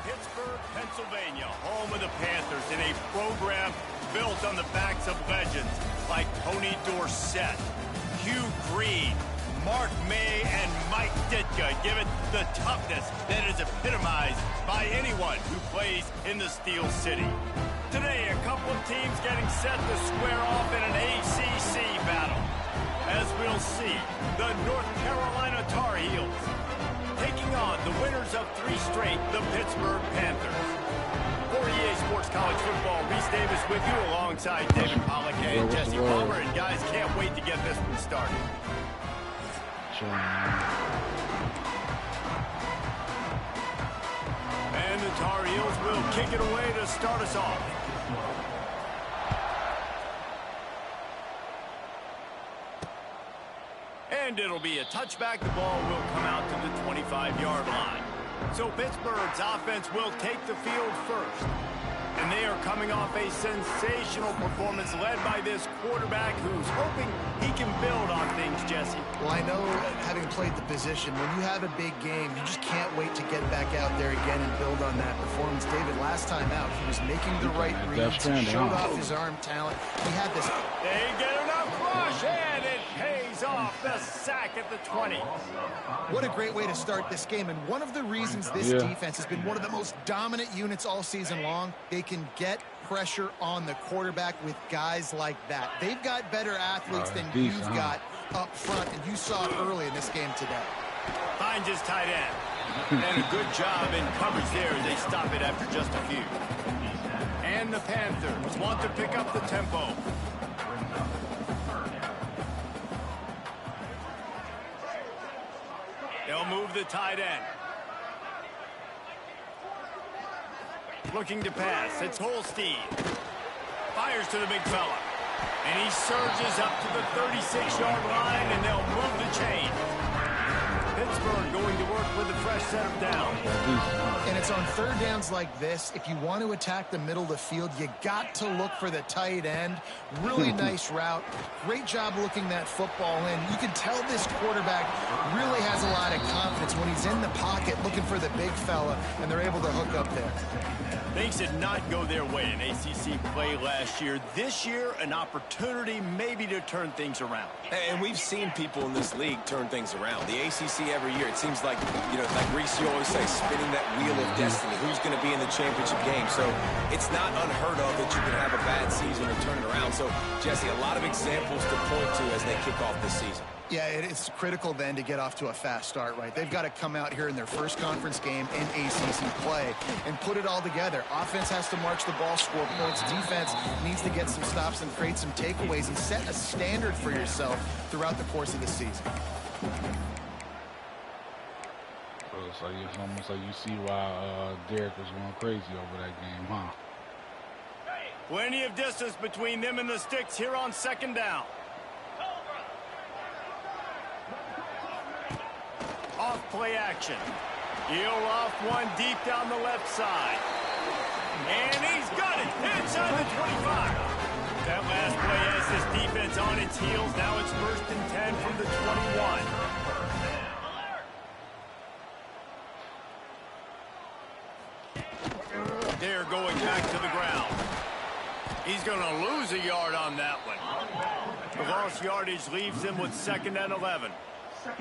Pittsburgh, Pennsylvania, home of the Panthers, in a program built on the backs of legends like Tony Dorsett, Hugh Green, Mark May, and Mike Ditka. Give it the toughness that is epitomized by anyone who plays in the Steel City. Today, a couple of teams getting set to square off in an ACC battle. As we'll see, the North Carolina Tar Heels taking on the winners of 3 straight, the Pittsburgh Panthers. For EA Sports College Football, Reese Davis with you alongside David Pollack and Jesse Palmer. And guys, can't wait to get this one started. And the Tar Heels will kick it away to start us off. And it'll be a touchback. The ball will come out to the 25-yard line. So Pittsburgh's offense will take the field first. And they are coming off a sensational performance led by this quarterback who's hoping he can build on things, Jesse. Well, I know, having played the position, when you have a big game, you just can't wait to get back out there again and build on that performance. David, last time out, he was making the right reads, showed off his arm talent. He had this. They get enough rush, and it pays off. The sack at the 20. What a great way to start this game, and one of the reasons this defense has been one of the most dominant units all season long, they can get pressure on the quarterback with guys like that. They've got better athletes than you've got up front, and you saw it early in this game today. Finds his tight end. And a good job in coverage there as they stop it after just a few. And the Panthers want to pick up the tempo. They'll move the tight end. Looking to pass. It's Holstein. Fires to the big fella. And he surges up to the 36-yard line, and they'll move the chain. Pittsburgh going to work with a fresh set of downs. And it's on third downs like this. If you want to attack the middle of the field, you got to look for the tight end. Really nice route. Great job looking that football in. You can tell this quarterback really has a lot of confidence when he's in the pocket looking for the big fella, and they're able to hook up there. Things did not go their way in ACC play last year. This year, an opportunity maybe to turn things around. And we've seen people in this league turn things around. The ACC every year, it seems like, you know, like Reese, you always say, spinning that wheel of destiny. Who's going to be in the championship game? So it's not unheard of that you can have a bad season and turn it around. So, Jesse, a lot of examples to point to as they kick off this season. Yeah, it's critical then to get off to a fast start, right? They've got to come out here in their first conference game in ACC play and put it all together. Offense has to march the ball, score points. Defense needs to get some stops and create some takeaways and set a standard for yourself throughout the course of the season. So it's almost like you see why Derek was going crazy over that game, huh? Plenty of distance between them and the sticks here on second down. Off play action. He'll off one deep down the left side. And he's got it inside the 25. That last play has this defense on its heels. Now it's 1st and 10 from the 21. They're going back to the ground. He's going to lose a yard on that one. The lost yardage leaves him with 2nd and 11.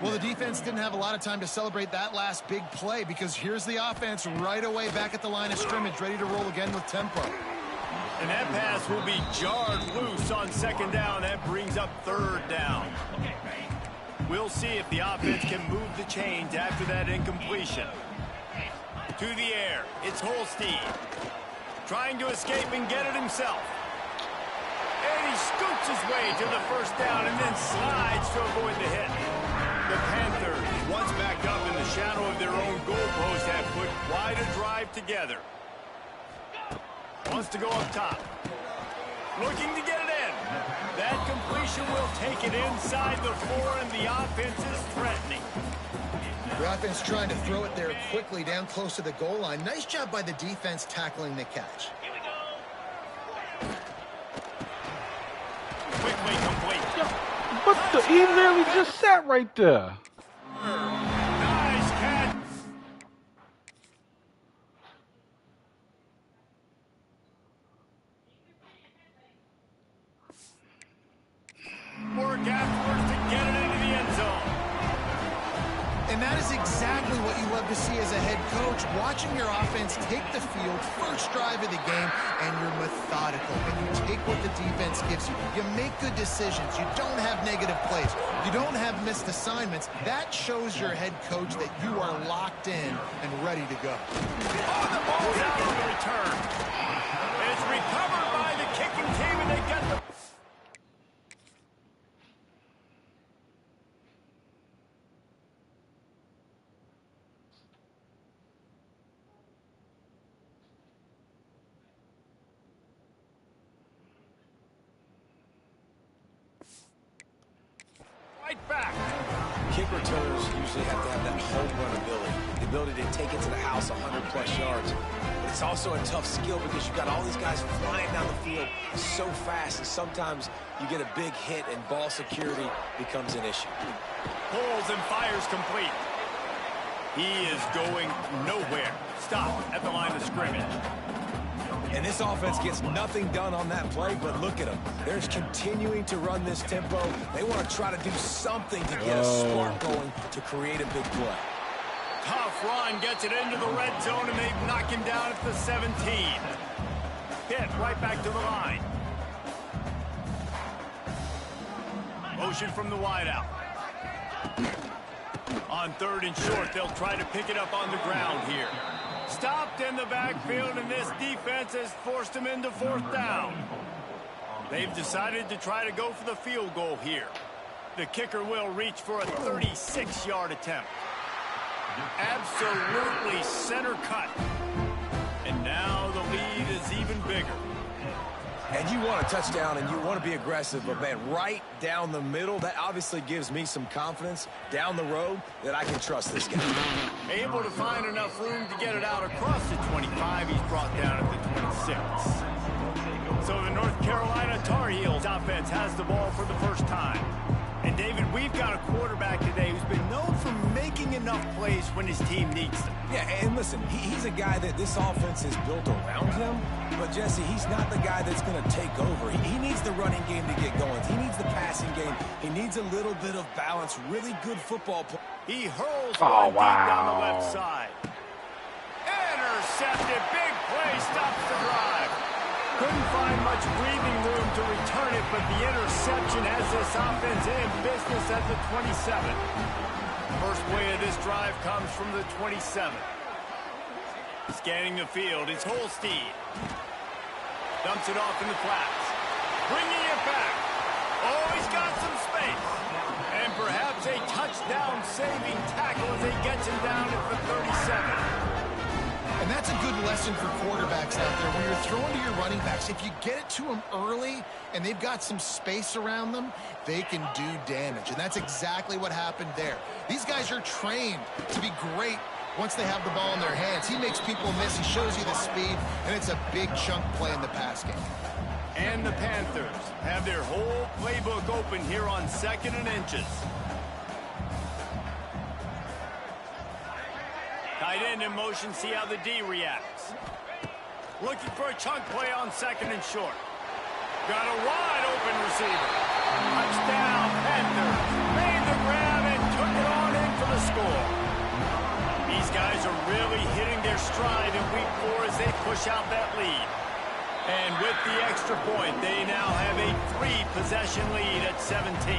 Well, the defense didn't have a lot of time to celebrate that last big play because here's the offense right away back at the line of scrimmage, ready to roll again with tempo. And that pass will be jarred loose on 2nd down. That brings up 3rd down. We'll see if the offense can move the chains after that incompletion. To the air, it's Holstein. Trying to escape and get it himself. And he scoots his way to the 1st down and then slides to avoid the hit. The Panthers, once back up in the shadow of their own goalpost, have put quite a drive together. Wants to go up top. Looking to get it in. That completion will take it inside the 4, and the offense is threatening. The offense trying to throw it there quickly down close to the goal line. Nice job by the defense tackling the catch. Quickly complete. What the? He literally just sat right there. Nice catch. exactly what you love to see as a head coach, watching your offense take the field, first drive of the game, and you're methodical, and you take what the defense gives you. You make good decisions. You don't have negative plays. You don't have missed assignments. That shows your head coach that you are locked in and ready to go. Oh, the ball's out on the return. It's recovered by the kicking team, and they get the... right back. Kick returners usually have to have that home run ability, the ability to take it to the house 100-plus yards. But it's also a tough skill because you've got all these guys flying down the field so fast, and sometimes you get a big hit and ball security becomes an issue. Pulls and fires complete. He is going nowhere. Stop at the line of scrimmage. And this offense gets nothing done on that play, but look at them. They're continuing to run this tempo. They want to try to do something to get a spark going to create a big play. Tough run, gets it into the red zone, and they knock him down at the 17. Hit right back to the line. Motion from the wideout. On third and short, they'll try to pick it up on the ground here. Stopped in the backfield, and this defense has forced him into fourth down. They've decided to try to go for the field goal here. The kicker will reach for a 36-yard attempt. Absolutely center cut. And now the lead is even bigger. And you want a touchdown, and you want to be aggressive, but, man, right down the middle, that obviously gives me some confidence down the road that I can trust this guy. Able to find enough room to get it out across the 25. He's brought down at the 26. So the North Carolina Tar Heels offense has the ball for the first time. And, David, we've got a quarterback today who's been known for making enough plays when his team needs them. Yeah, and listen, he's a guy that this offense is built around him. But, Jesse, he's not the guy that's going to take over. He needs the running game to get going. He needs the passing game. He needs a little bit of balance. Really good football play. He hurls one deep down the left side. Intercepted. Big play. Stops the drive. Couldn't find much breathing room to return it, but the interception has this offense in business at the 27. First play of this drive comes from the 27. Scanning the field, it's Holstein. Dumps it off in the flats. Bringing it back. Oh, he's got some space. And perhaps a touchdown-saving tackle as he gets him down at the 37. And that's a good lesson for quarterbacks out there. When you're throwing to your running backs, if you get it to them early and they've got some space around them, they can do damage. And that's exactly what happened there. These guys are trained to be great once they have the ball in their hands. He makes people miss. He shows you the speed, and it's a big chunk play in the pass game. And the Panthers have their whole playbook open here on 2nd and inches. Tight end in motion, see how the D reacts. Looking for a chunk play on 2nd and short. Got a wide open receiver. Touchdown, Panthers. Made the grab and took it on in for the score. These guys are really hitting their stride in week 4 as they push out that lead. And with the extra point, they now have a 3-possession lead at 17.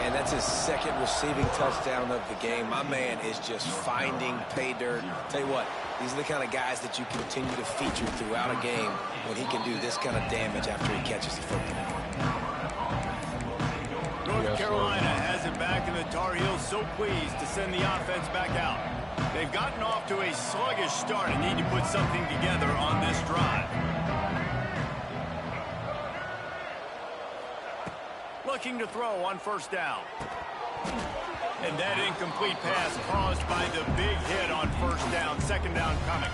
And that's his second receiving touchdown of the game. My man is just finding pay dirt. Tell you what, these are the kind of guys that you continue to feature throughout a game when he can do this kind of damage after he catches the football. North Carolina has it back, and the Tar Heels so pleased to send the offense back out. They've gotten off to a sluggish start and need to put something together on this drive. Looking to throw on first down. And that incomplete pass caused by the big hit on first down. 2nd down coming.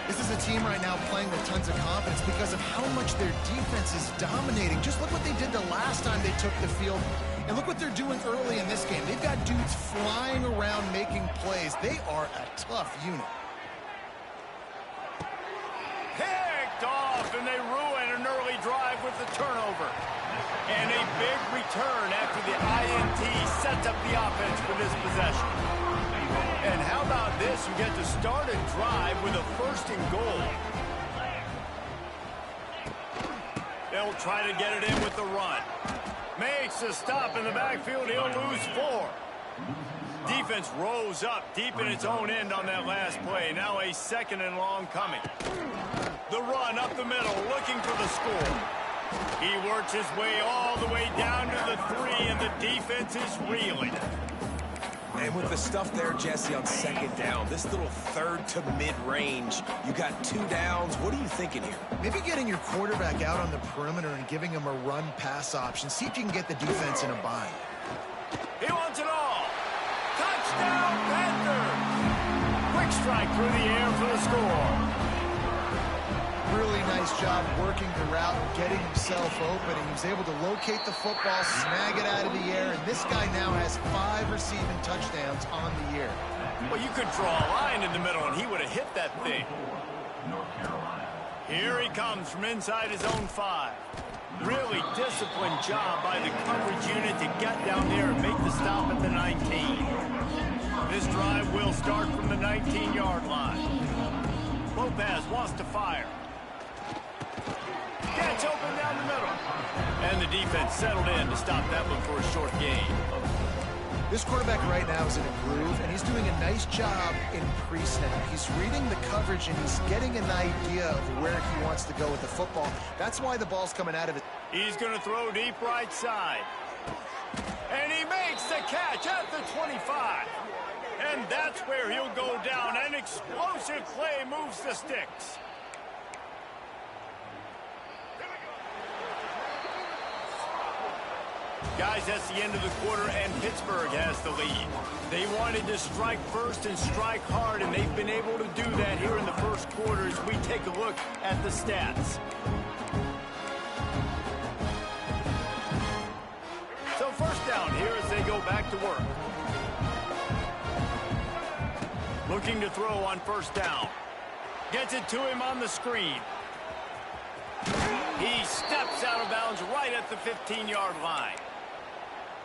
This is a team right now playing with tons of confidence because of how much their defense is dominating. Just look what they did the last time they took the field, and look what they're doing early in this game. They've got dudes flying around making plays. They are a tough unit. Picked off, and they ruin an early drive with the turnover. And a big return after the INT sets up the offense for this possession. And how about this? You get to start a drive with a 1st and goal. They'll try to get it in with the run. Makes a stop in the backfield. He'll lose 4. Defense rose up deep in its own end on that last play. Now a 2nd and long coming. The run up the middle, looking for the score. He works his way all the way down to the 3, and the defense is reeling. And with the stuff there, Jesse, on 2nd down, this little 3rd to mid-range, you got 2 downs. What are you thinking here? Maybe getting your quarterback out on the perimeter and giving him a run-pass option. See if you can get the defense in a bind. He wants it all. Touchdown, Panthers! Quick strike through the air for the score. Really nice job working the route and getting himself open. He was able to locate the football, snag it out of the air, and this guy now has 5 receiving touchdowns on the year. Well, you could draw a line in the middle, and he would have hit that thing. Here he comes from inside his own 5. Really disciplined job by the coverage unit to get down there and make the stop at the 19. This drive will start from the 19-yard line. Lopez wants to fire. Catch open down the middle. And the defense settled in to stop that one for a short gain. This quarterback right now is in a groove, and he's doing a nice job in pre-snap. He's reading the coverage, and he's getting an idea of where he wants to go with the football. That's why the ball's coming out of it. He's going to throw deep right side. And he makes the catch at the 25. And that's where he'll go down. An explosive play moves the sticks. Guys, that's the end of the quarter, and Pittsburgh has the lead. They wanted to strike first and strike hard, and they've been able to do that here in the first quarter as we take a look at the stats. So 1st down here as they go back to work. Looking to throw on 1st down. Gets it to him on the screen. He steps out of bounds right at the 15-yard line.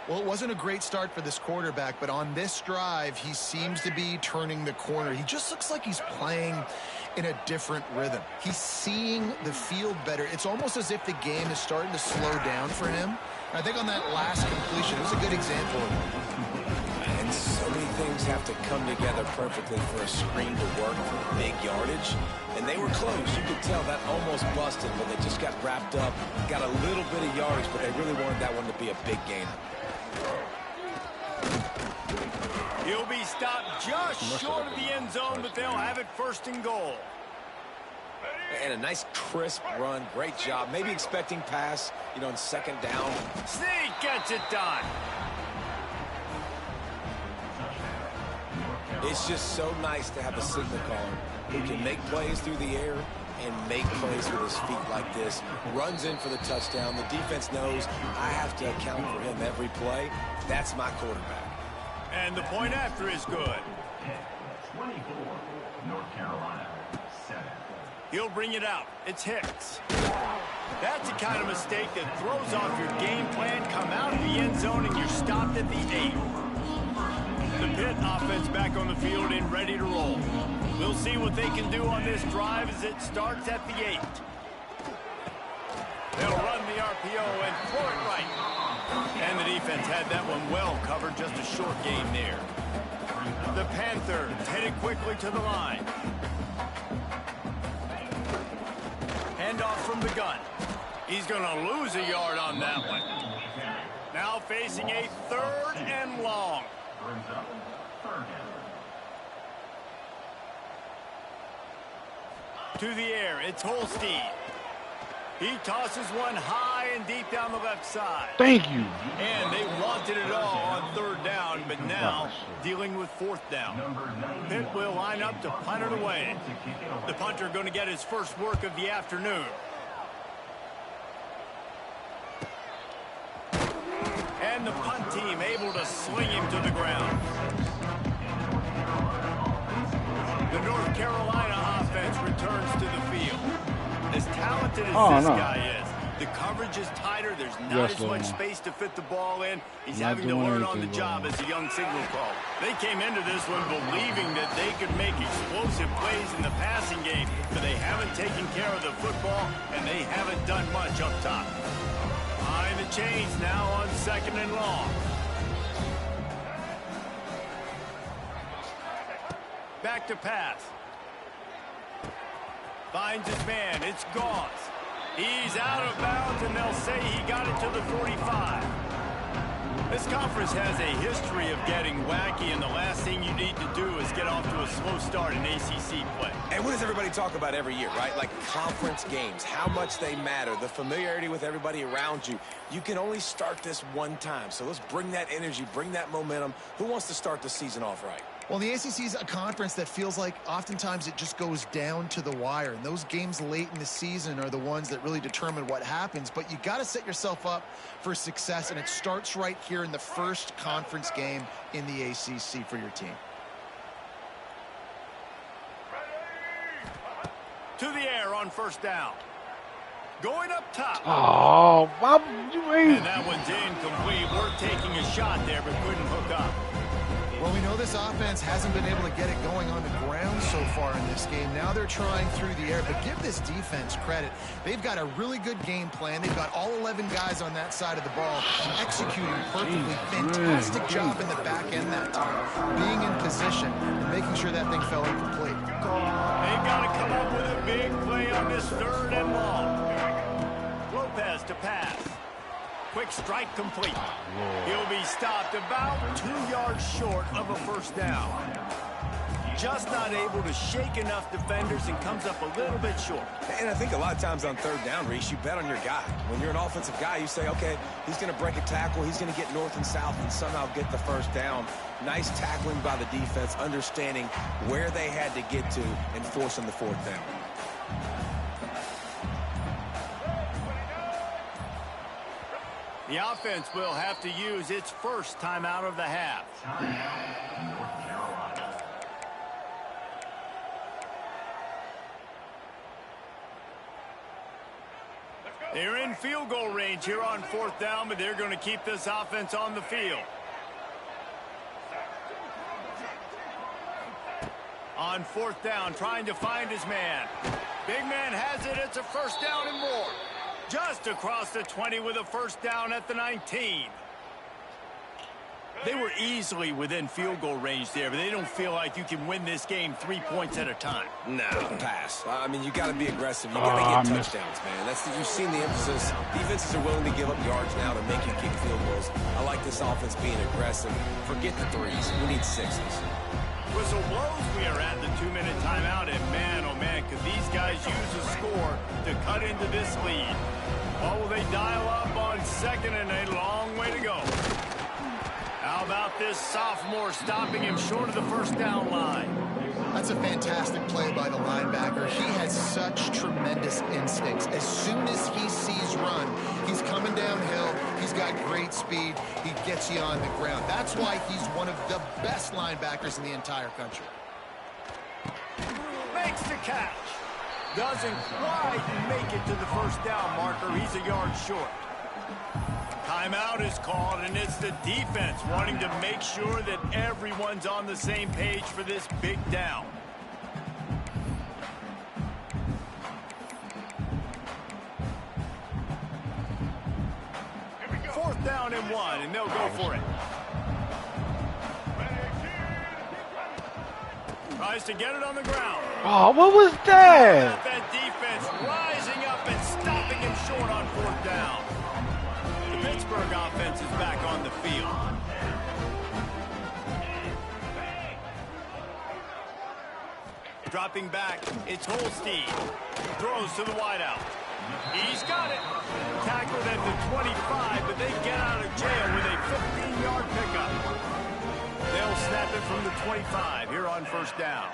Well, it wasn't a great start for this quarterback, but on this drive, he seems to be turning the corner. He just looks like he's playing in a different rhythm. He's seeing the field better. It's almost as if the game is starting to slow down for him. I think on that last completion, it was a good example of it. And so many things have to come together perfectly for a screen to work for big yardage. And they were close. You could tell that almost busted, but they just got wrapped up, got a little bit of yardage, but they really wanted that one to be a big gainer. He'll be stopped just short of the end zone, but they'll have it 1st and goal. And a nice crisp run. Great job. Maybe expecting pass, on 2nd down. Sneak gets it done. It's just so nice to have a signal caller who can make plays through the air and make plays with his feet like this. Runs in for the touchdown. The defense knows I have to account for him every play. That's my quarterback. And the point after is good. 24, North Carolina, 7. He'll bring it out. It's Hicks. That's the kind of mistake that throws off your game plan. Come out of the end zone and you're stopped at the 8. The Pitt offense back on the field and ready to roll. We'll see what they can do on this drive as it starts at the 8. They'll run the RPO and throw it right. And the defense had that one well covered, just a short gain there. The Panthers headed quickly to the line. Handoff from the gun. He's going to lose a yard on that one. Now facing a 3rd and long. To the air, it's Holstein. He tosses one high and deep down the left side. Thank you. And they wanted it all on 3rd down, but now dealing with 4th down. Pitt will line up to punt it away. The punter going to get his first work of the afternoon. And the punt team able to sling him to the ground. The North Carolina offense returns to the field. As talented as this guy is, The coverage is tighter. There's not as much space to fit the ball in. He's having to learn on the job as a young signal caller. They came into this one believing that they could make explosive plays in the passing game, but they haven't taken care of the football, and they haven't done much up top. Behind the chains now on 2nd and long. Back to pass. Finds his man. It's Gauze. He's out of bounds, and they'll say he got it to the 45. This conference has a history of getting wacky, and the last thing you need to do is get off to a slow start in ACC play. And what does everybody talk about every year, right? Like conference games, how much they matter, the familiarity with everybody around you. You can only start this one time, so let's bring that energy, bring that momentum. Who wants to start the season off right? Well, the ACC is a conference that feels like oftentimes it just goes down to the wire. And those games late in the season are the ones that really determine what happens. But you got to set yourself up for success, and it starts right here in the first conference game in the ACC for your team. To the air on 1st down. Going up top. Oh, Bob, you ain't. And that one's incomplete. We're taking a shot there, but couldn't hook up. Well, we know this offense hasn't been able to get it going on the ground so far in this game. Now they're trying through the air, but give this defense credit. They've got a really good game plan. They've got all 11 guys on that side of the ball executing perfectly. Fantastic job in the back end that time, being in position and making sure that thing fell incomplete. They've got to come up with a big play on this 3rd and long. Lopez to pass. Quick strike complete. He'll be stopped about 2 yards short of a 1st down. Just not able to shake enough defenders and comes up a little bit short. And I think a lot of times on 3rd down, Reese, you bet on your guy. When you're an offensive guy, you say, okay, he's going to break a tackle, he's going to get north and south and somehow get the 1st down. Nice tackling by the defense, understanding where they had to get to and forcing the 4th down. The offense will have to use its first timeout of the half. Timeout, North Carolina. They're in field goal range here on 4th down, but they're going to keep this offense on the field. On 4th down, trying to find his man. Big man has it. It's a 1st down and more. Just across the 20 with a 1st down at the 19. They were easily within field goal range there, but they don't feel like you can win this game 3 points at a time. No, pass. I mean, you got to be aggressive. You got to get touchdowns, man. You've seen the emphasis. Defenses are willing to give up yards now to make you kick field goals. I like this offense being aggressive. Forget the 3s. We need 6s. Whistle blows. We are at the 2-minute timeout, and man, oh man, could these guys use a score to cut into this lead. What will they dial up on 2nd and a long way to go? How about this sophomore stopping him short of the 1st down line? That's a fantastic play by the linebacker. He has such tremendous instincts. As soon as he sees run, he's coming downhill. He's got great speed. He gets you on the ground. That's why he's one of the best linebackers in the entire country. Makes the catch. Doesn't quite make it to the 1st down marker. He's a yard short. Timeout is called, and it's the defense wanting to make sure that everyone's on the same page for this big down. Fourth down and 1, and they'll go for it. Tries to get it on the ground. Oh, what was that? That defense rising up and stopping him short on 4th down. The Pittsburgh offense is back on the field. Dropping back, it's Holstein. Throws to the wideout. He's got it. Tackled at the 25, but they get out of jail with a 15-yard pickup. They'll snap it from the 25 here on 1st down.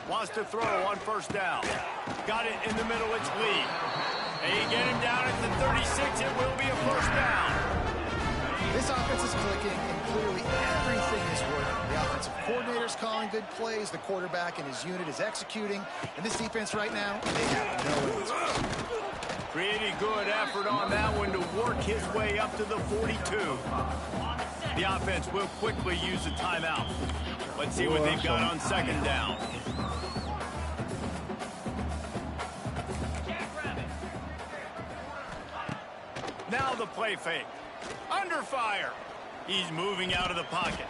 Wants to throw on 1st down. Got it in the middle, it's Lee. They get him down at the 36, it will be a 1st down. This offense is clicking, and clearly everything is working. The offensive coordinator's calling good plays, the quarterback and his unit is executing, and this defense right now, they have no answers. Pretty good effort on that one to work his way up to the 42. The offense will quickly use a timeout. Let's see what they've got on second down. Now the play fake. Under fire. He's moving out of the pocket.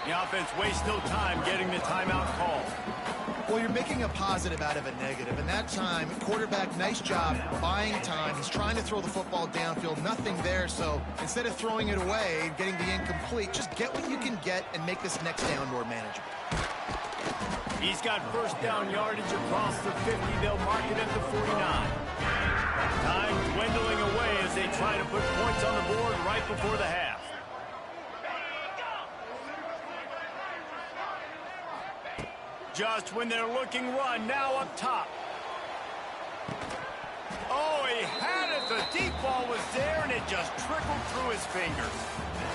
The offense wastes no time getting the timeout call. Well, you're making a positive out of a negative, and that time, quarterback, nice job buying time. He's trying to throw the football downfield, nothing there, so instead of throwing it away, getting the incomplete, just get what you can get and make this next down more manageable. He's got first down yardage across the 50. They'll mark it at the 49. Time dwindling away as they try to put points on the board right before the half. Just when they're looking run, now up top. Oh, he had it. The deep ball was there, and it just trickled through his fingers.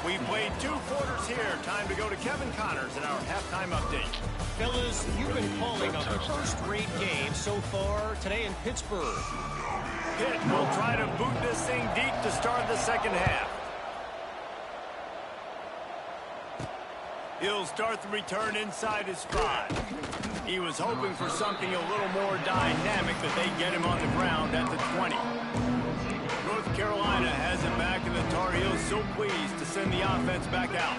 We played 2 quarters here. Time to go to Kevin Connors in our halftime update. Fellas, you've been calling a first-rate game so far today in Pittsburgh. Pitt will try to boot this thing deep to start the second half. He'll start the return inside his 5. He was hoping for something a little more dynamic, but they get him on the ground at the 20. North Carolina has it back, and the Tar Heels so pleased to send the offense back out.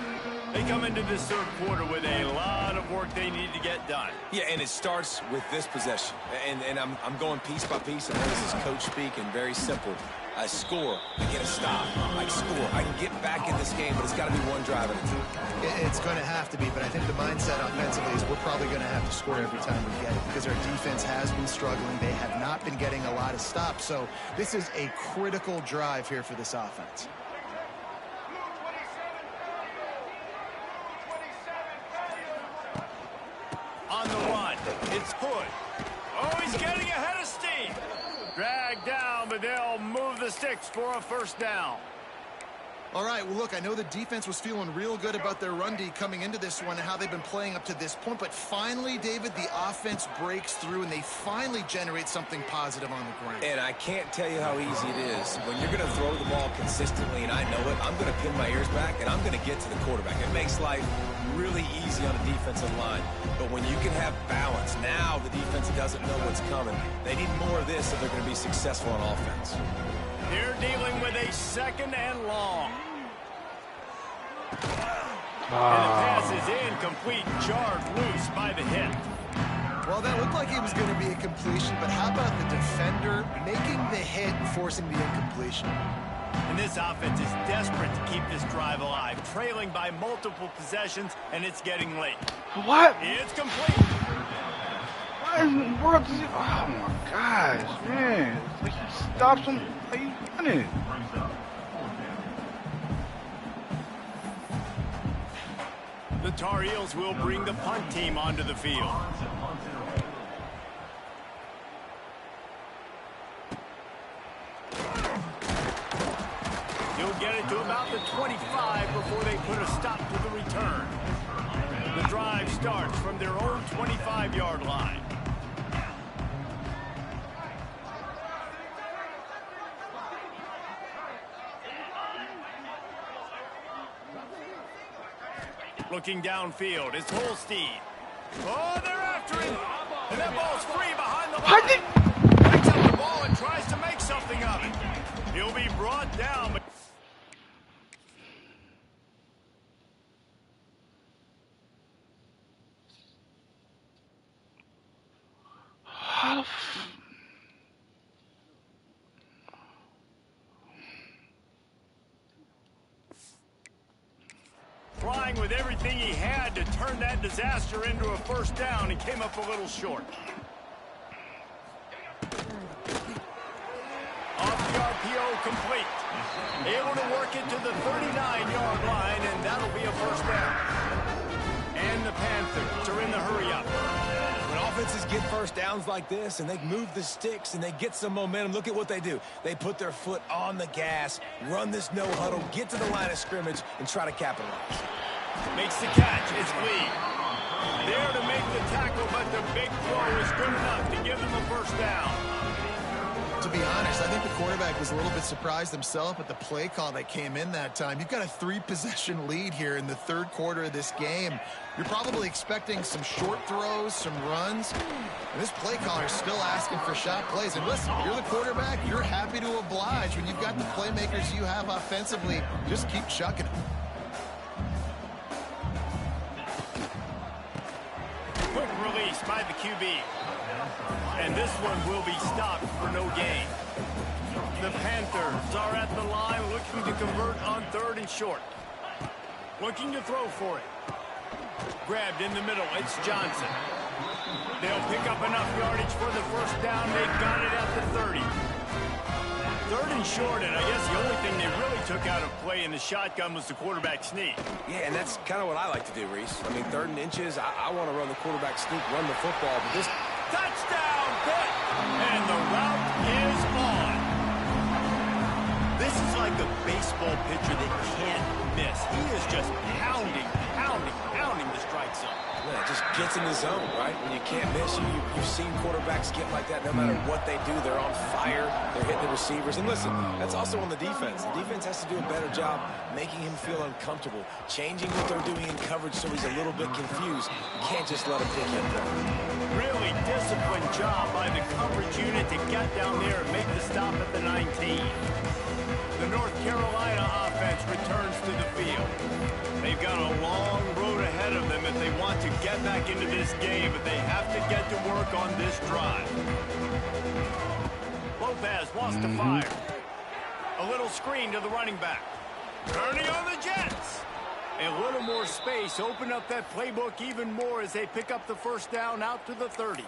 They come into this third quarter with a lot of work they need to get done. Yeah, and it starts with this possession. And I'm going piece by piece. I know this is coach speak and very simple. I score, I get a stop. I score, I can get back in this game, but it's got to be one drive at a time. It's going to have to be, but I think the mindset offensively is we're probably going to have to score every time we get it because our defense has been struggling. They have not been getting a lot of stops, so this is a critical drive here for this offense. On the run, it's Hood. Oh, he's getting ahead of steam. Dragged down, but they'll move the sticks for a first down. All right, well, look, I know the defense was feeling real good about their run D coming into this one and how they've been playing up to this point, but finally, David, the offense breaks through and they finally generate something positive on the ground. And I can't tell you how easy it is. When you're going to throw the ball consistently, and I know it, I'm going to pin my ears back, and I'm going to get to the quarterback. It makes life really easy on a defensive line. But when you can have balance, now the defense doesn't know what's coming. They need more of this if they're going to be successful on offense. They're dealing with a second and long. And the pass is incomplete, jarred loose by the hit. Well, that looked like it was going to be a completion, but how about the defender making the hit and forcing the incompletion? And this offense is desperate to keep this drive alive, trailing by multiple possessions, and it's getting late. What? It's complete. What in the world is it? Oh my gosh, man. Like he stops him. How you running? The Tar Heels will bring the punt team onto the field. He'll get it to about the 25 before they put a stop to the return. The drive starts from their own 25-yard line. Looking downfield, it's Holstein. Oh, they're after him. And that ball's free behind the line. Picks up the ball and tries to make something of it. He'll be brought down. But trying with everything he had to turn that disaster into a first down, and came up a little short. Off the RPO, complete. Able to work it to the 39-yard line, and that'll be a first down. And the Panthers are in the hurry-up. When offenses get first downs like this and they move the sticks and they get some momentum, look at what they do. They put their foot on the gas, run this no huddle, get to the line of scrimmage, and try to capitalize. Makes the catch. It's Lee. There to make the tackle, but the big throw is good enough to give them a first down. To be honest, I think the quarterback was a little bit surprised himself at the play call that came in that time. You've got a 3-possession lead here in the third quarter of this game. You're probably expecting some short throws, some runs. And this play caller is still asking for shot plays. And listen, you're the quarterback. You're happy to oblige. When you've got the playmakers you have offensively, just keep chucking them. Quick release by the QB. And this one will be stopped for no gain. The Panthers are at the line looking to convert on 3rd and short. Looking to throw for it. Grabbed in the middle. It's Johnson. They'll pick up enough yardage for the first down. They got it at the 30. 3rd and short, and I guess the only thing they really took out of play in the shotgun was the quarterback sneak. Yeah, and that's kind of what I like to do, Reese. I mean, 3rd and inches, I want to run the quarterback sneak, run the football, but this... Touchdown, Pitt! And the route is on. This is like a baseball pitcher that can't miss. He is just pounding the strike zone. Yeah, it just gets in the zone, right? When you can't miss, you've seen quarterbacks get like that. No matter what they do, they're on fire. They're hitting the receivers. And listen, that's also on the defense. The defense has to do a better job making him feel uncomfortable, changing what they're doing in coverage so he's a little bit confused. You can't just let him pick him down. Really disciplined job by the coverage unit to get down there and make the stop at the 19. The North Carolina offense returns to the field. They've got a long road ahead of them if they want to get back into this game, but they have to get to work on this drive. Lopez wants to fire. A little screen to the running back. Turning on the Jets. A little more space. Open up that playbook even more as they pick up the first down out to the 30.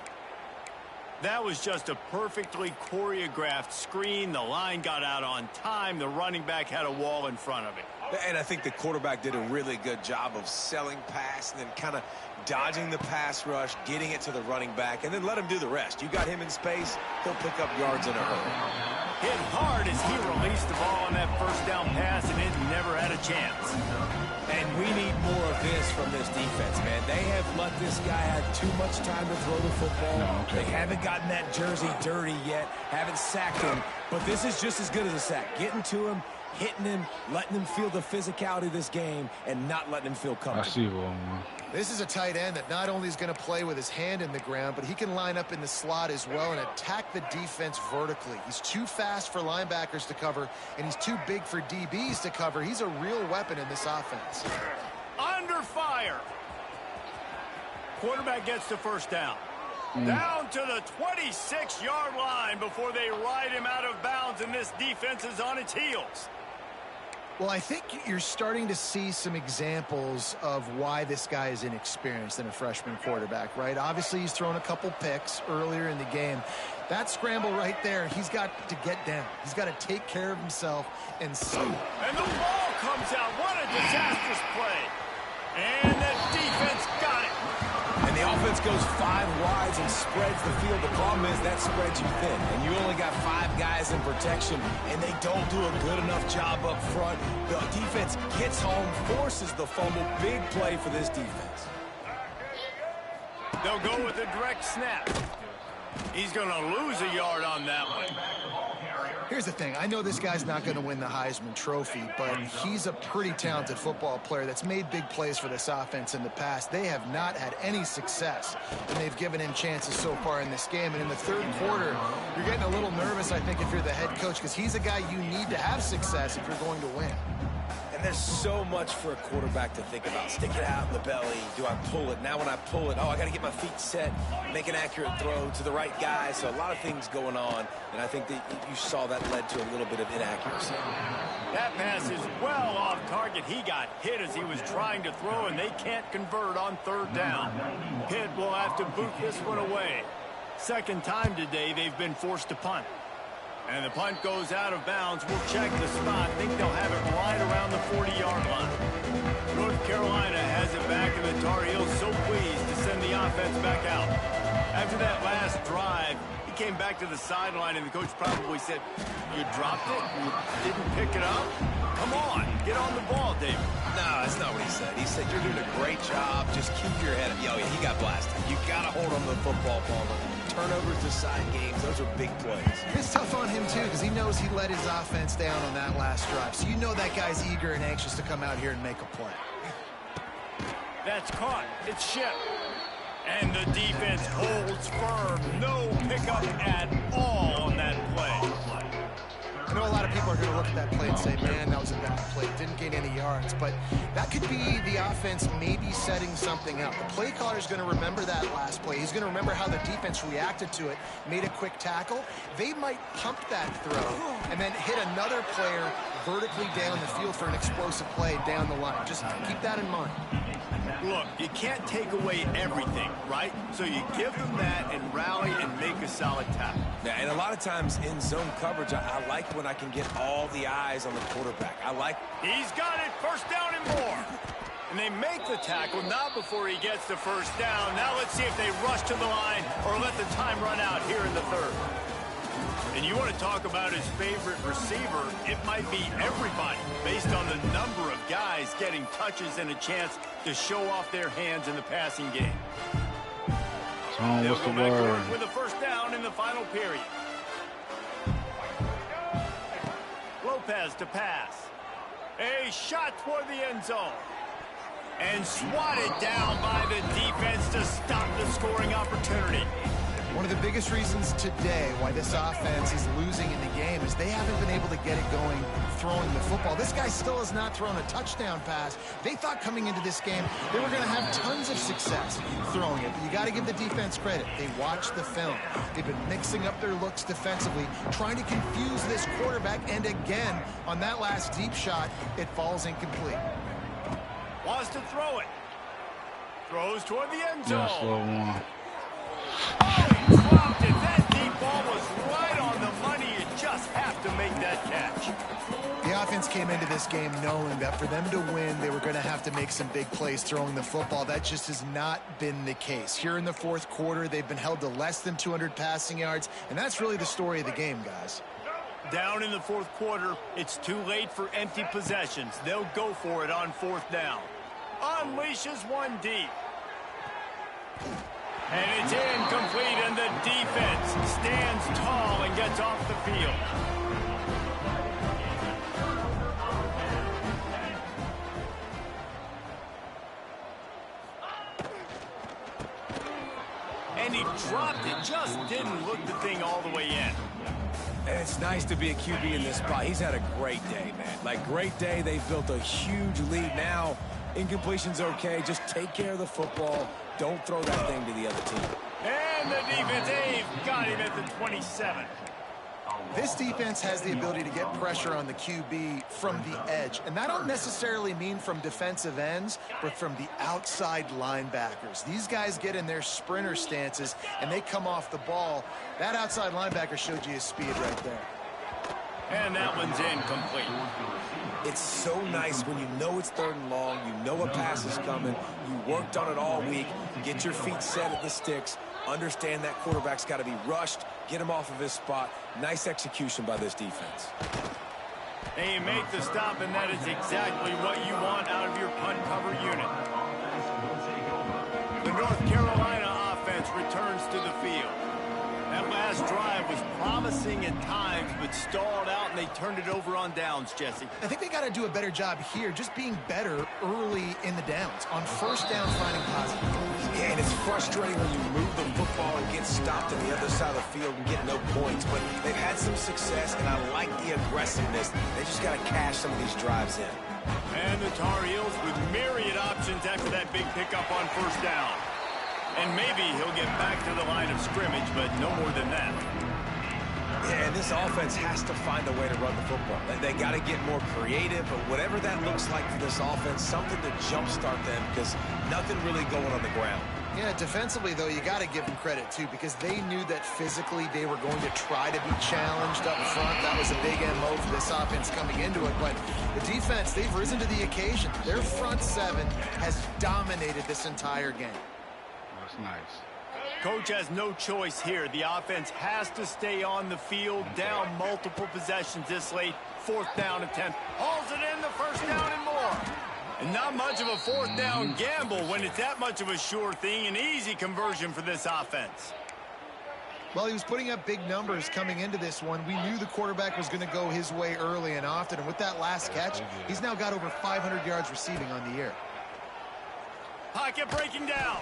That was just a perfectly choreographed screen. The line got out on time. The running back had a wall in front of it. And I think the quarterback did a really good job of selling pass and then kind of dodging the pass rush, getting it to the running back, and then let him do the rest. You got him in space, he'll pick up yards in a hurry. Hit hard as he released the ball on that first down pass, and it never had a chance. And we need more of this from this defense, man. They have let this guy have too much time to throw the football. They haven't gotten that jersey dirty yet, haven't sacked him, but this is just as good as a sack. Getting to him, hitting him, letting him feel the physicality of this game, and not letting him feel comfortable. This is a tight end that not only is going to play with his hand in the ground, but he can line up in the slot as well and attack the defense vertically. He's too fast for linebackers to cover, and he's too big for DBs to cover. He's a real weapon in this offense. Under fire. Quarterback gets the first down. Down to the 26-yard line before they ride him out of bounds, and this defense is on its heels. Well, I think you're starting to see some examples of why this guy is inexperienced in a freshman quarterback, right? Obviously, he's thrown a couple picks earlier in the game. That scramble right there, he's got to get down. He's got to take care of himself and see. And the ball comes out. What a disastrous play. And the defense got it. And the offense goes 5 wides and spreads the field. The problem is that spreads you thin, and you only got 5 guys in protection, and they don't do a good enough job up front. The defense gets home, forces the fumble. Big play for this defense. They'll go with a direct snap. He's going to lose a yard on that one. Here's the thing. I know this guy's not going to win the Heisman Trophy, but he's a pretty talented football player that's made big plays for this offense in the past. They have not had any success, and they've given him chances so far in this game. And in the third quarter, you're getting a little nervous, I think, if you're the head coach, because he's a guy you need to have success if you're going to win. And there's so much for a quarterback to think about. Stick it out in the belly. Do I pull it? Now when I pull it, I got to get my feet set, make an accurate throw to the right guy. So a lot of things going on, and I think that you saw that led to a little bit of inaccuracy. That pass is well off target. He got hit as he was trying to throw, and they can't convert on third down. Pitt will have to boot this one away. Second time today they've been forced to punt. And the punt goes out of bounds. We'll check the spot. Think they'll have it right around the 40-yard line. North Carolina has it back, and the Tar Heels so pleased to send the offense back out. After that last drive, he came back to the sideline, and the coach probably said, you dropped it? You didn't pick it up? Come on, get on the ball, David. No, that's not what he said. He said, you're doing a great job. Just keep your head up. Yo, he got blasted. You got to hold on to the football, Palmer. Turnovers decide games. Those are big plays. It's tough on him, too, because he knows he let his offense down on that last drive. So you know that guy's eager and anxious to come out here and make a play. That's caught. It's shipped. And the defense holds firm. No pickup at all on that play. I know a lot of people are going to look at that play and say, man, that was a bad play. Didn't gain any yards. But that could be the offense maybe setting something up. The play caller is going to remember that last play. He's going to remember how the defense reacted to it, made a quick tackle. They might pump that throw and then hit another player vertically down the field for an explosive play down the line. Just keep that in mind. Look, you can't take away everything, right? So you give them that and rally and make a solid tackle. Yeah, and a lot of times in zone coverage, I like when I can get all the eyes on the quarterback. He's got it, first down and more. And they make the tackle, not before he gets the first down. Now let's see if they rush to the line or let the time run out here in the third. And you want to talk about his favorite receiver, it might be everybody based on the number of guys getting touches and a chance to show off their hands in the passing game. They'll go back to work with a first down in the final period. Lopez to pass. A shot toward the end zone. And swatted down by the defense to stop the scoring opportunity. One of the biggest reasons today why this offense is losing in the game is they haven't been able to get it going throwing the football. This guy still has not thrown a touchdown pass. They thought coming into this game they were going to have tons of success throwing it. But you got to give the defense credit. They watched the film. They've been mixing up their looks defensively, trying to confuse this quarterback. And again, on that last deep shot, it falls incomplete. Wants to throw it. Throws toward the end zone. Slow one. Oh, he dropped it. That deep ball was right on the money. You just have to make that catch. The offense came into this game knowing that for them to win, they were going to have to make some big plays throwing the football. That just has not been the case. Here in the fourth quarter, they've been held to less than 200 passing yards, and that's really the story of the game, guys. Down in the fourth quarter, it's too late for empty possessions. They'll go for it on fourth down. Unleashes one deep. And it's incomplete, and the defense stands tall and gets off the field. And he dropped it, just didn't look the thing all the way in. And it's nice to be a QB in this spot. He's had a great day, man. Like, great day. They've built a huge lead now. Incompletion's okay. Just take care of the football. Don't throw that thing to the other team. And the defense, they've got him at the 27. This defense has the ability to get pressure on the QB from the edge. And that don't necessarily mean from defensive ends, but from the outside linebackers. These guys get in their sprinter stances, and they come off the ball. That outside linebacker showed you his speed right there. And that one's incomplete. It's so nice when you know it's third and long, you know a pass is coming, you worked on it all week, get your feet set at the sticks, understand that quarterback's got to be rushed, get him off of his spot. Nice execution by this defense. They make the stop, and that is exactly what you want out of your punt cover unit. The North Carolina offense returns to the field. That last drive was promising at times, but stalled out, and they turned it over on downs, Jesse. I think they got to do a better job here, just being better early in the downs. On first down, finding positive. Yeah, and it's frustrating when you move the football and get stopped on the other side of the field and get no points. But they've had some success, and I like the aggressiveness. They just got to cash some of these drives in. And the Tar Heels with myriad options after that big pickup on first down. And maybe he'll get back to the line of scrimmage, but no more than that. Yeah, and this offense has to find a way to run the football. They got to get more creative, but whatever that looks like for this offense, something to jumpstart them, because nothing really going on the ground. Yeah, defensively, though, you got to give them credit, too, because they knew that physically they were going to try to be challenged up front. That was a big MO for this offense coming into it. But the defense, they've risen to the occasion. Their front seven has dominated this entire game. That's nice. coach has no choice here. The offense has to stay on the field, down multiple possessions this late. 4th down attempt. Hauls it in, the 1st down and more. And not much of a 4th down gamble when it's that much of a sure thing. An easy conversion for this offense. Well, he was putting up big numbers coming into this one. We knew the quarterback was going to go his way early and often. And with that last catch, he's now got over 500 yards receiving on the year. Pocket breaking down.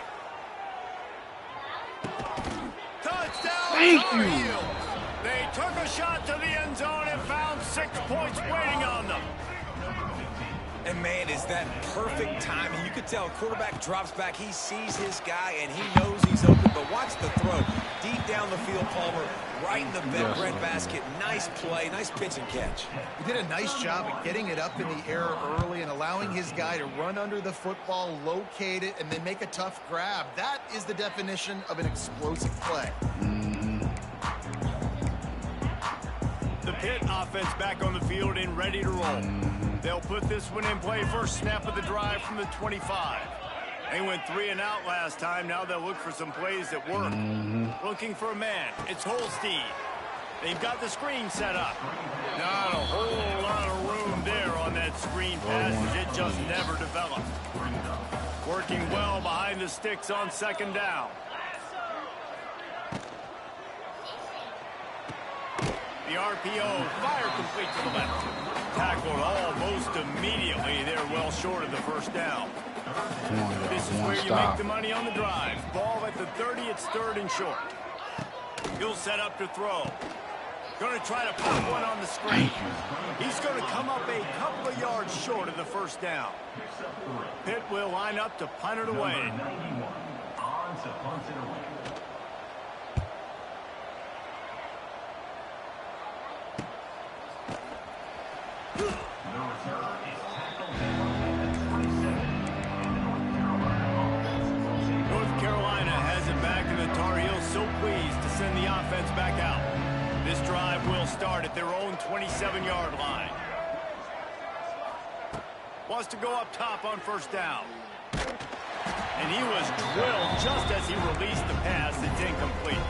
Touchdown. Thank you. Heels. They took a shot to the end zone and found 6 points waiting on them. And, man, is that perfect timing. You could tell quarterback drops back. He sees his guy, and he knows he's open. But watch the throw. Deep down the field, Palmer, right in the bread basket. Nice play, nice pitch and catch. He did a nice job of getting it up in the air early and allowing his guy to run under the football, locate it, and then make a tough grab. That is the definition of an explosive play. The Pitt offense back on the field and ready to roll. They'll put this one in play. First snap of the drive from the 25. They went 3 and out last time. Now they'll look for some plays that work. Looking for a man. It's Holstein. They've got the screen set up. Not a whole lot of room there on that screen pass as it just never developed. Working well behind the sticks on 2nd down. The RPO, fire complete to the left. Tackled almost immediately. They're well short of the 1st down. This is where you make the money on the drive. Ball at the 30, it's 3rd and short. He'll set up to throw. Going to try to pop one on the screen. He's going to come up a couple of yards short of the 1st down. Pitt will line up to punt it away. North Carolina has it back, and the Tar Heels so pleased to send the offense back out. This drive will start at their own 27-yard line. Wants to go up top on 1st down. And he was drilled just as he released the pass. It's incomplete.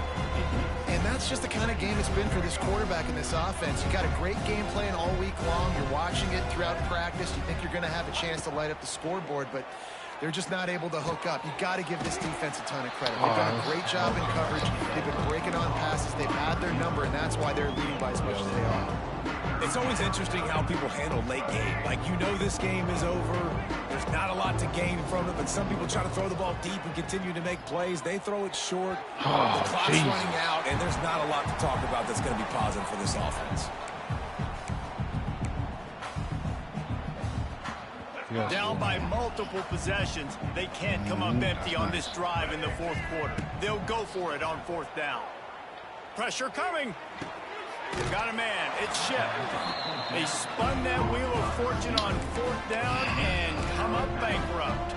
And that's just the kind of game it's been for this quarterback in this offense. You got a great game plan all week long. You're watching it throughout practice. You think you're going to have a chance to light up the scoreboard, but they're just not able to hook up. You got to give this defense a ton of credit. They've done a great job in coverage. They've been breaking on passes. They've had their number, and that's why they're leading by as much as they are. It's always interesting how people handle late game. Like, you know this game is over. There's not a lot to gain from it, but some people try to throw the ball deep and continue to make plays. They throw it short. The clock's running out, and there's not a lot to talk about that's going to be positive for this offense. Down by multiple possessions. They can't come up empty on this drive in the 4th quarter. They'll go for it on 4th down. Pressure coming. Got a man. It's Ship. They spun that wheel of fortune on 4th down and come up bankrupt.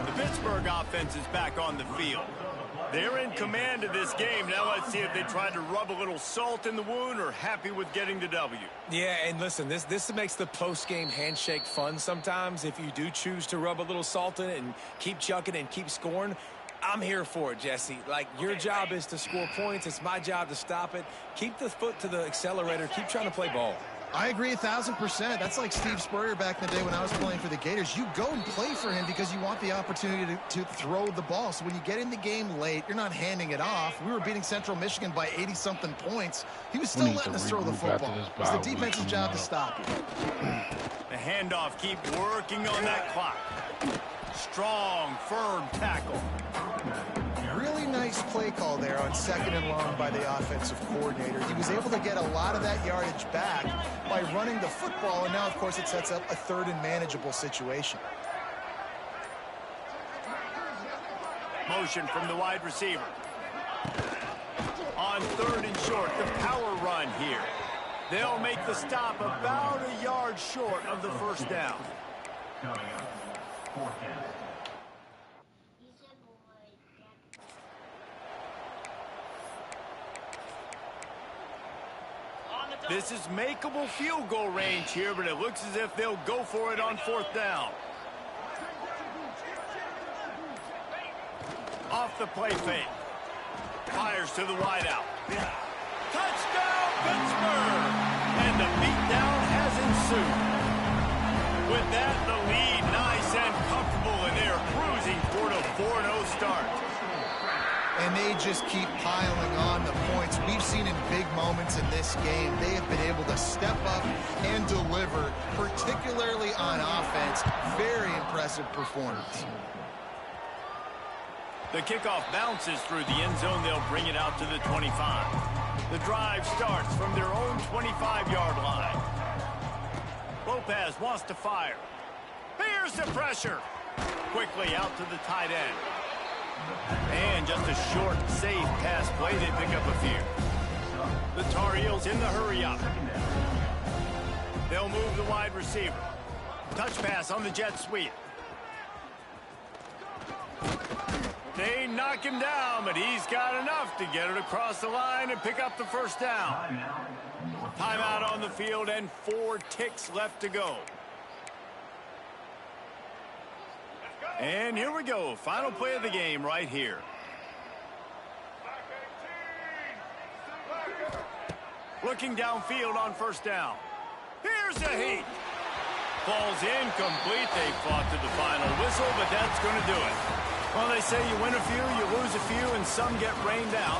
The Pittsburgh offense is back on the field. They're in command of this game. Now let's see if they tried to rub a little salt in the wound or happy with getting the W. Yeah, and listen, this makes the post-game handshake fun sometimes. If you do choose to rub a little salt in it and keep chucking and keep scoring, I'm here for it, Jesse. Like, your job is to score points. It's my job to stop it. Keep the foot to the accelerator. Keep trying to play ball. I agree 1,000%. That's like Steve Spurrier back in the day when I was playing for the Gators. You go and play for him because you want the opportunity to throw the ball. So when you get in the game late, you're not handing it off. We were beating Central Michigan by 80-something points. He was still letting us throw the football. It's the defense's job to stop you. The handoff, keep working on that clock. Strong, firm tackle. Really nice play call there on 2nd and long by the offensive coordinator. He was able to get a lot of that yardage back by running the football, and now, of course, it sets up a 3rd and manageable situation. Motion from the wide receiver. On 3rd and short, the power run here. They'll make the stop about a yard short of the 1st down. This is makeable field goal range here, but it looks as if they'll go for it on 4th down. Off the play fake. Fires to the wideout. Touchdown, Pittsburgh! And the beatdown has ensued. With that, the lead nice and comfortable, and they're cruising toward a 4-0 start. And they just keep piling on the points. We've seen in big moments in this game, they have been able to step up and deliver, particularly on offense. Very impressive performance. The kickoff bounces through the end zone. They'll bring it out to the 25. The drive starts from their own 25-yard line. Lopez wants to fire. Here's the pressure. Quickly out to the tight end. And just a short, safe pass play. They pick up a few. The Tar Heels in the hurry-up. They'll move the wide receiver. Touch pass on the jet sweep. They knock him down, but he's got enough to get it across the line and pick up the first down. Timeout on the field and 4 ticks left to go. And here we go. Final play of the game right here. Looking downfield on first down. Here's the heat. Falls incomplete. They fought to the final whistle, but that's going to do it. Well, they say you win a few, you lose a few, and some get rained out.